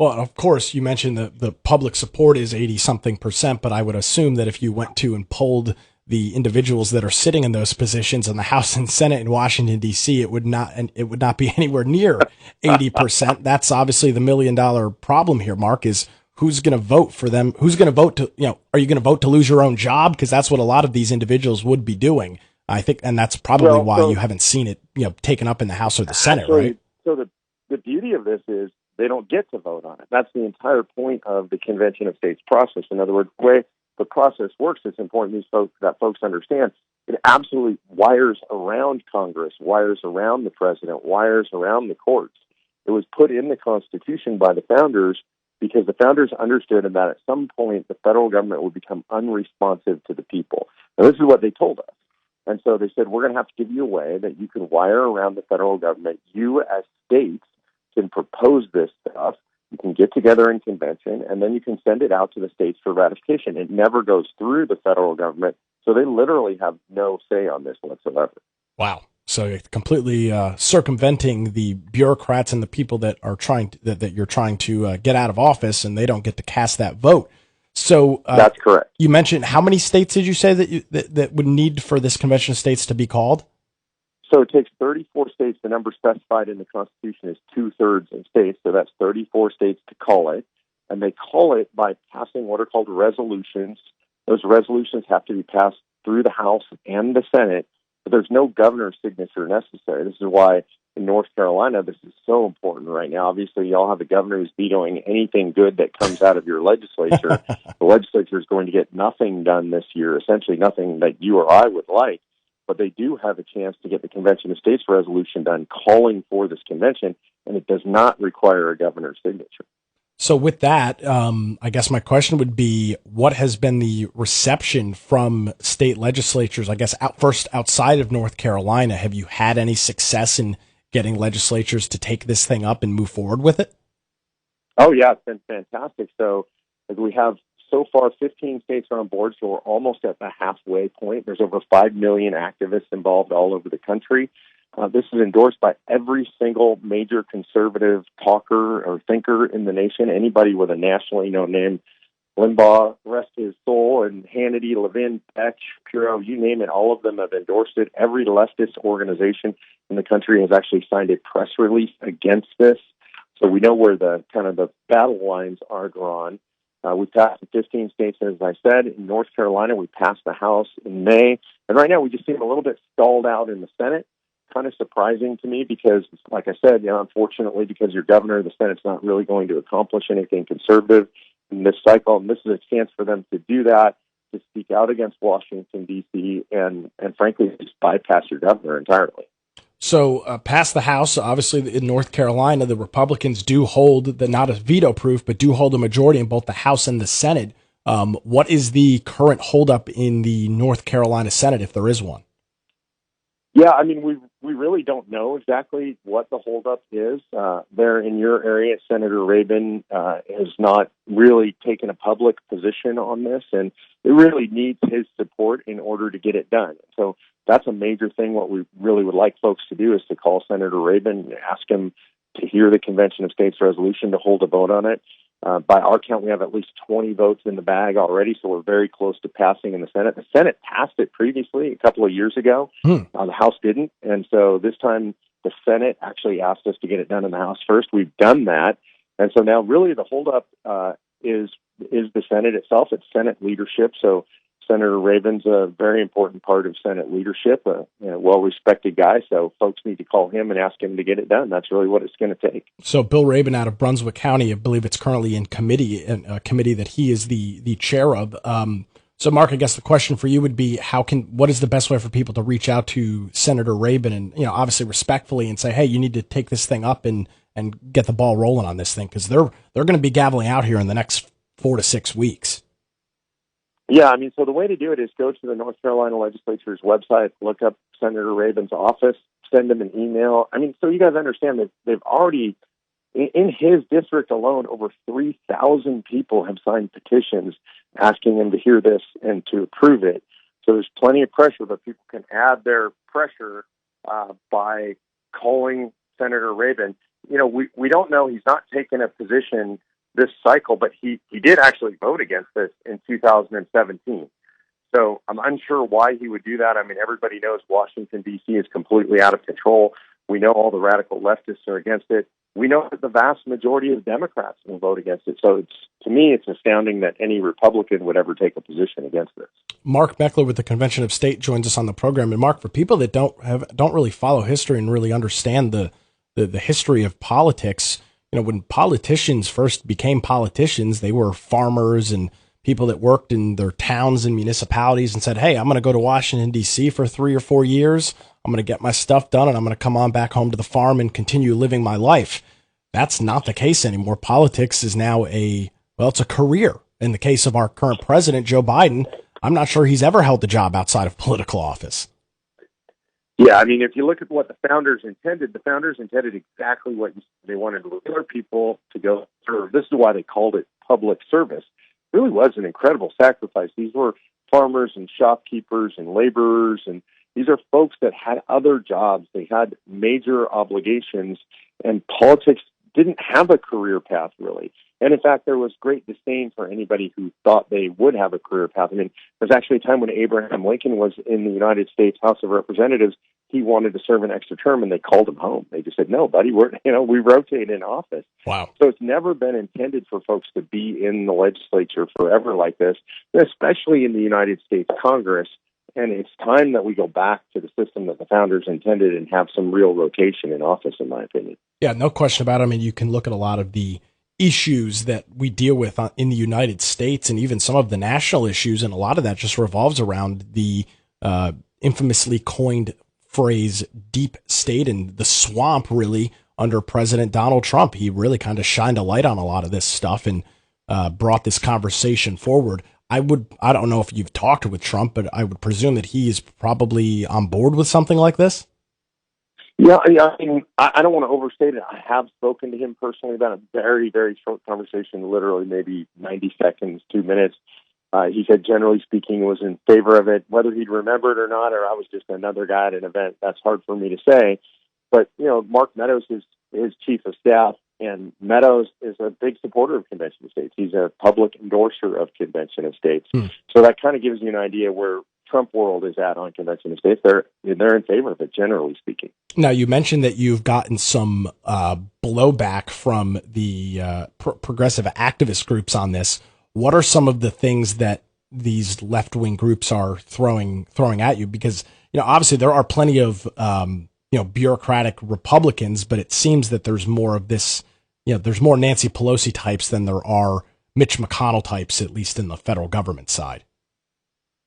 Well, of course, you mentioned the public support is 80-something%, but I would assume that if you went to and polled the individuals that are sitting in those positions in the House and Senate in Washington, D.C., it would not be anywhere near 80%. That's obviously the $1 million problem here, Mark, is who's going to vote for them? Who's going to vote to, are you going to vote to lose your own job? Because that's what a lot of these individuals would be doing, I think, and that's probably Well, why so you haven't seen it, taken up in the House or the Senate, right? actually, so the beauty of this is they don't get to vote on it. That's the entire point of the Convention of States process. In other words, the way the process works, it's important that folks understand. It absolutely wires around Congress, wires around the president, wires around the courts. It was put in the Constitution by the founders because the founders understood that at some point the federal government would become unresponsive to the people. And this is what they told us. And so they said, we're going to have to give you a way that you can wire around the federal government. You, as states, can propose this stuff. You can get together in convention, and then you can send it out to the states for ratification. It never goes through the federal government, so they literally have no say on this whatsoever. Wow. So you're completely circumventing the bureaucrats and the people that are that you're trying to get out of office, and they don't get to cast that vote. So That's correct. You mentioned how many states did you say that would need for this convention of states to be called? So it takes 34 states. The number specified in the Constitution is 2/3 in states, so that's 34 states to call it. And they call it by passing what are called resolutions. Those resolutions have to be passed through the House and the Senate, but there's no governor's signature necessary. This is why in North Carolina this is so important right now. Obviously, y'all have a governor who's vetoing anything good that comes out of your legislature. The legislature is going to get nothing done this year, essentially nothing that you or I would like. But they do have a chance to get the Convention of States resolution done calling for this convention, and it does not require a governor's signature. So with that, I guess my question would be, what has been the reception from state legislatures, I guess, first outside of North Carolina? Have you had any success in getting legislatures to take this thing up and move forward with it? Oh, yeah, it's been fantastic. So we have so far 15 states are on board, so we're almost at the halfway point. There's over 5 million activists involved all over the country. This is endorsed by every single major conservative talker or thinker in the nation. Anybody with a nationally known name, Limbaugh, rest his soul, and Hannity, Levin, Beck, Shapiro, you name it, all of them have endorsed it. Every leftist organization in the country has actually signed a press release against this. So we know where the kind of the battle lines are drawn. We passed in 15 states, as I said. In North Carolina, we passed the House in May. And right now, we just seem a little bit stalled out in the Senate. Kind of surprising to me because, like I said, unfortunately, because you're governor, the Senate's not really going to accomplish anything conservative in this cycle. And this is a chance for them to do that, to speak out against Washington, D.C., and frankly, just bypass your governor entirely. So past the House, obviously in North Carolina, the Republicans do hold not a veto proof, but do hold a majority in both the House and the Senate. What is the current holdup in the North Carolina Senate, if there is one? Yeah, I mean, we really don't know exactly what the holdup is. There in your area, Senator Rabin has not really taken a public position on this, and it really needs his support in order to get it done. So that's a major thing. What we really would like folks to do is to call Senator Rabin and ask him to hear the Convention of States resolution, to hold a vote on it. By our count, we have at least 20 votes in the bag already, so we're very close to passing in the Senate. The Senate passed it previously a couple of years ago. The House didn't, and so this time the Senate actually asked us to get it done in the House first. We've done that, and so now really the holdup is the Senate itself. It's Senate leadership. So Senator Rabin's a very important part of Senate leadership, a well-respected guy, so folks need to call him and ask him to get it done. That's really what it's going to take. So Bill Rabin out of Brunswick County, I believe it's currently in committee, a committee that he is the chair of. So Mark, I guess the question for you would be, what is the best way for people to reach out to Senator Rabin and, obviously respectfully, and say, hey, you need to take this thing up and get the ball rolling on this thing, because they're going to be gaveling out here in the next 4 to 6 weeks. Yeah, I mean, so the way to do it is go to the North Carolina Legislature's website, look up Senator Rabin's office, send him an email. I mean, so you guys understand that they've already, in his district alone, over 3,000 people have signed petitions asking him to hear this and to approve it. So there's plenty of pressure, but people can add their pressure by calling Senator Rabin. we don't know. He's not taken a position this cycle, but he did actually vote against this in 2017. So I'm unsure why he would do that. I mean, everybody knows Washington, D.C. is completely out of control. We know all the radical leftists are against it. We know that the vast majority of Democrats will vote against it. So to me, it's astounding that any Republican would ever take a position against this. Mark Meckler with the Convention of State joins us on the program. And Mark, for people that don't really follow history and really understand the history of politics, when politicians first became politicians, they were farmers and people that worked in their towns and municipalities and said, hey, I'm going to go to Washington, D.C. for 3 or 4 years. I'm going to get my stuff done and I'm going to come on back home to the farm and continue living my life. That's not the case anymore. Politics is now it's a career. In the case of our current president, Joe Biden, I'm not sure he's ever held a job outside of political office. Yeah, I mean, if you look at what the founders intended exactly what they wanted regular people to go serve. This is why they called it public service. It really was an incredible sacrifice. These were farmers and shopkeepers and laborers, and these are folks that had other jobs. They had major obligations, and politics didn't have a career path, really. And in fact, there was great disdain for anybody who thought they would have a career path. I mean, there's actually a time when Abraham Lincoln was in the United States House of Representatives. He wanted to serve an extra term, and they called him home. They just said, no, buddy, we rotate in office. Wow. So it's never been intended for folks to be in the legislature forever like this, especially in the United States Congress. And it's time that we go back to the system that the founders intended and have some real rotation in office, in my opinion. Yeah, no question about it. I mean, you can look at a lot of the issues that we deal with in the United States and even some of the national issues, and a lot of that just revolves around the infamously coined phrase deep state and the swamp, really, under President Donald Trump. He really kind of shined a light on a lot of this stuff and brought this conversation forward. I don't know if you've talked with Trump, but I would presume that he is probably on board with something like this. Yeah, I mean, I don't want to overstate it. I have spoken to him personally about a very, very short conversation, literally maybe 90 seconds, 2 minutes. He said, generally speaking, was in favor of it. Whether he'd remember it or not, or I was just another guy at an event, that's hard for me to say. But, Mark Meadows is his chief of staff, and Meadows is a big supporter of Convention of States. He's a public endorser of Convention of States. So that kind of gives you an idea where Trump world is at on Convention of States. They're in favor of it, generally speaking. Now, you mentioned that you've gotten some blowback from the progressive activist groups on this. What are some of the things that these left-wing groups are throwing at you? Because, obviously there are plenty of, bureaucratic Republicans, but it seems that there's more of this, there's more Nancy Pelosi types than there are Mitch McConnell types, at least in the federal government side.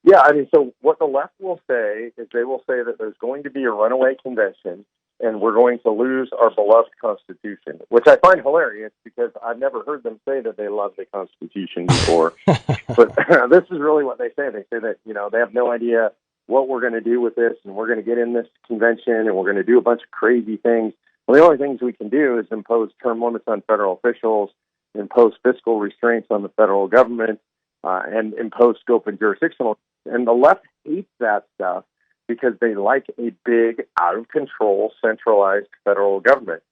Yeah, I mean, so what the left will say is they will say that there's going to be a runaway convention and we're going to lose our beloved Constitution, which I find hilarious because I've never heard them say that they love the Constitution before. But this is really what they say. They say that, they have no idea what we're going to do with this, and we're going to get in this convention and we're going to do a bunch of crazy things. Well, the only things we can do is impose term limits on federal officials, impose fiscal restraints on the federal government, and impose scope and jurisdictional. And the left hates that stuff because they like a big, out-of-control, centralized federal government.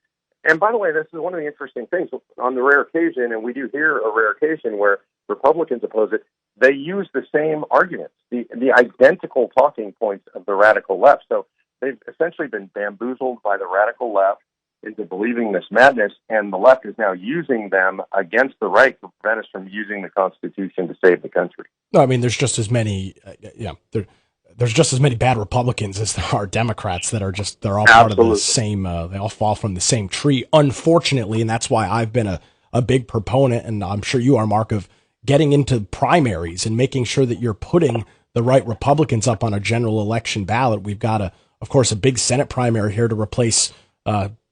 And by the way, this is one of the interesting things. On the rare occasion, and we do hear a rare occasion where Republicans oppose it, they use the same arguments, the identical talking points of the radical left. So they've essentially been bamboozled by the radical left into believing this madness, and the left is now using them against the right to prevent us from using the Constitution to save the country. No, I mean, there's just as many, there's just as many bad Republicans as there are Democrats that are they're all part of the same, they all fall from the same tree, unfortunately, and that's why I've been a big proponent, and I'm sure you are, Mark, of getting into primaries and making sure that you're putting the right Republicans up on a general election ballot. We've got, of course, a big Senate primary here to replace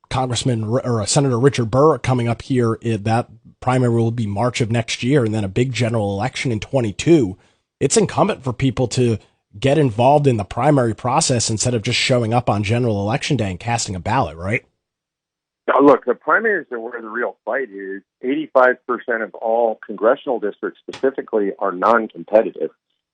Congressman or Senator Richard Burr coming up here. That primary will be March of next year, and then a big general election in 22. It's incumbent for people to get involved in the primary process instead of just showing up on general election day and casting a ballot, right? Now, look, the primaries are where the real fight is. 85% of all congressional districts specifically are non-competitive.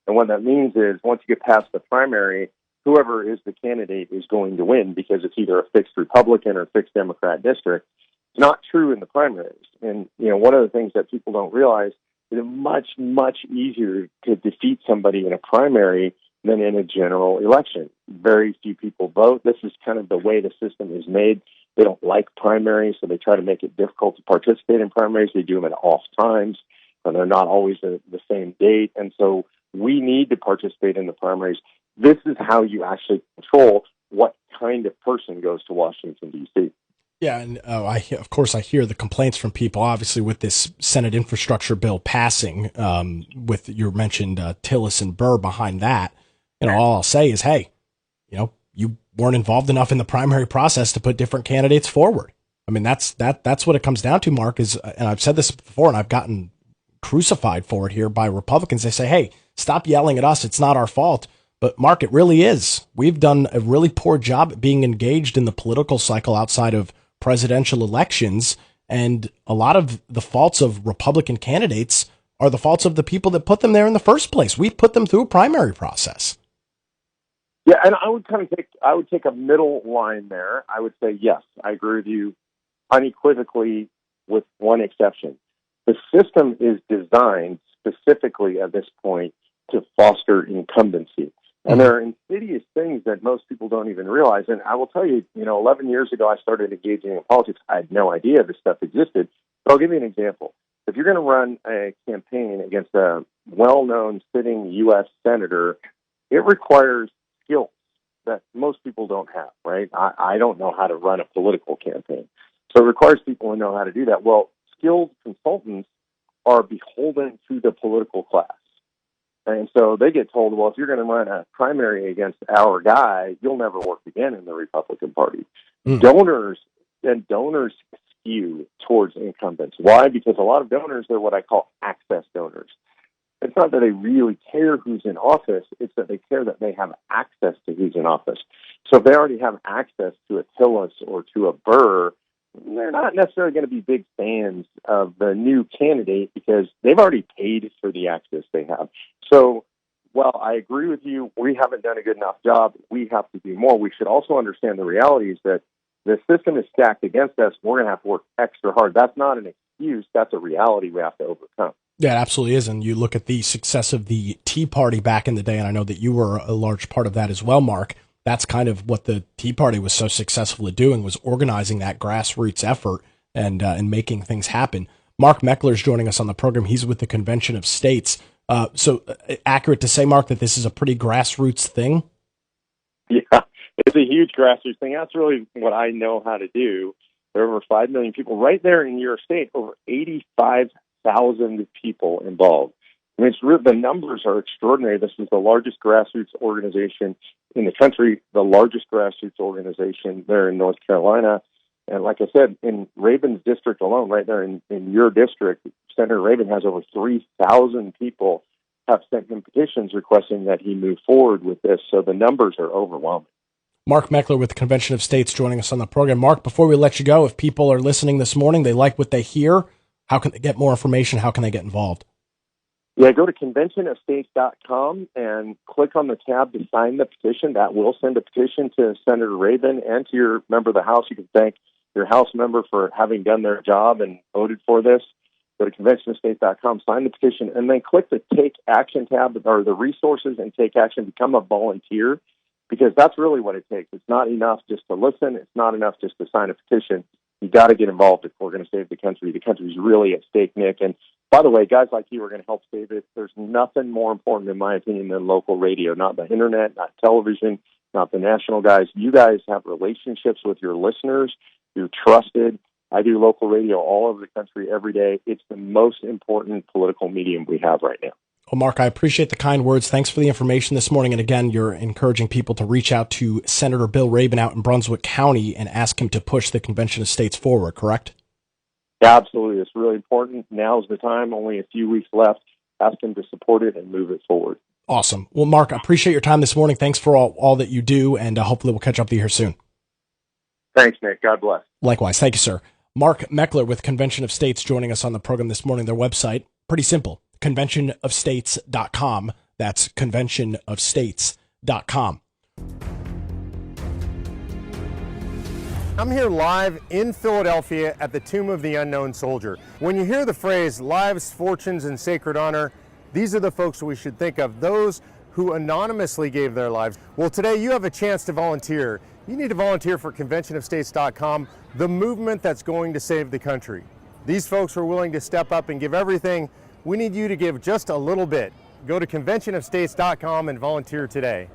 And what that means is once you get past the primary, whoever is the candidate is going to win because it's either a fixed Republican or fixed Democrat district. It's not true in the primaries. And, one of the things that people don't realize is it's much, much easier to defeat somebody in a primary than in a general election. Very few people vote. This is kind of the way the system is made. They don't like primaries, so they try to make it difficult to participate in primaries. They do them at off times, and they're not always the same date. And so we need to participate in the primaries. This is how you actually control what kind of person goes to Washington, D.C. Yeah, and of course I hear the complaints from people, obviously, with this Senate infrastructure bill passing, with your mentioned Tillis and Burr behind that. All I'll say is, hey, you weren't involved enough in the primary process to put different candidates forward. I mean, that's what it comes down to, Mark, and I've said this before, and I've gotten crucified for it here by Republicans. They say, hey, stop yelling at us. It's not our fault. But Mark, it really is. We've done a really poor job at being engaged in the political cycle outside of presidential elections. And a lot of the faults of Republican candidates are the faults of the people that put them there in the first place. We've put them through a primary process. Yeah, and I would take a middle line there. I would say, yes, I agree with you unequivocally with one exception. The system is designed specifically at this point to foster incumbency. And there are insidious things that most people don't even realize. And I will tell you, 11 years ago, I started engaging in politics. I had no idea this stuff existed. But I'll give you an example. If you're going to run a campaign against a well-known sitting U.S. senator, it requires skills that most people don't have, right? I don't know how to run a political campaign. So it requires people who know how to do that. Well, skilled consultants are beholden to the political class. And so they get told, well, if you're going to run a primary against our guy, you'll never work again in the Republican Party. Donors skew towards incumbents. Why? Because a lot of donors are what I call access donors. It's not that they really care who's in office. It's that they care that they have access to who's in office. So if they already have access to a Tillis or to a Burr, they're not necessarily going to be big fans of the new candidate because they've already paid for the access they have. So while I agree with you, we haven't done a good enough job. We have to do more. We should also understand the reality is that the system is stacked against us. We're going to have to work extra hard. That's not an excuse. That's a reality we have to overcome. Yeah, it absolutely is. And you look at the success of the Tea Party back in the day, and I know that you were a large part of that as well, Mark. That's kind of what the Tea Party was so successful at doing, was organizing that grassroots effort and making things happen. Mark Meckler is joining us on the program. He's with the Convention of States. So accurate to say, Mark, that this is a pretty grassroots thing? Yeah, it's a huge grassroots thing. That's really what I know how to do. There are over 5 million people right there in your state, over 85,000 people involved. I mean, the numbers are extraordinary. This is the largest grassroots organization in the country, the largest grassroots organization there in North Carolina. And like I said, in Rabin's district alone, right there in your district, Senator Rabin has over 3,000 people have sent him petitions requesting that he move forward with this. So the numbers are overwhelming. Mark Meckler with the Convention of States joining us on the program. Mark, before we let you go, if people are listening this morning, they like what they hear, how can they get more information? How can they get involved? Yeah, go to conventionofstates.com and click on the tab to sign the petition. That will send a petition to Senator Rabin and to your member of the House. You can thank your House member for having done their job and voted for this. Go to conventionofstates.com, sign the petition, and then click the Take Action tab or the resources and take action. Become a volunteer, because that's really what it takes. It's not enough just to listen. It's not enough just to sign a petition. You got to get involved if we're going to save the country. The country's really at stake, Nick. And by the way, guys like you are going to help save it. There's nothing more important, in my opinion, than local radio, not the internet, not television, not the national guys. You guys have relationships with your listeners. You're trusted. I do local radio all over the country every day. It's the most important political medium we have right now. Well, Mark, I appreciate the kind words. Thanks for the information this morning. And again, you're encouraging people to reach out to Senator Bill Rabin out in Brunswick County and ask him to push the Convention of States forward, correct? Yeah, absolutely. It's really important. Now's the time. Only a few weeks left. Ask him to support it and move it forward. Awesome. Well, Mark, I appreciate your time this morning. Thanks for all that you do, and hopefully we'll catch up with you here soon. Thanks, Nick. God bless. Likewise. Thank you, sir. Mark Meckler with Convention of States joining us on the program this morning. Their website, pretty simple, conventionofstates.com. That's conventionofstates.com. I'm here live in Philadelphia at the Tomb of the Unknown Soldier. When you hear the phrase lives, fortunes, and sacred honor, these are the folks we should think of, those who anonymously gave their lives. Well, today you have a chance to volunteer. You need to volunteer for conventionofstates.com, the movement that's going to save the country. These folks are willing to step up and give everything. We need you to give just a little bit. Go to conventionofstates.com and volunteer today.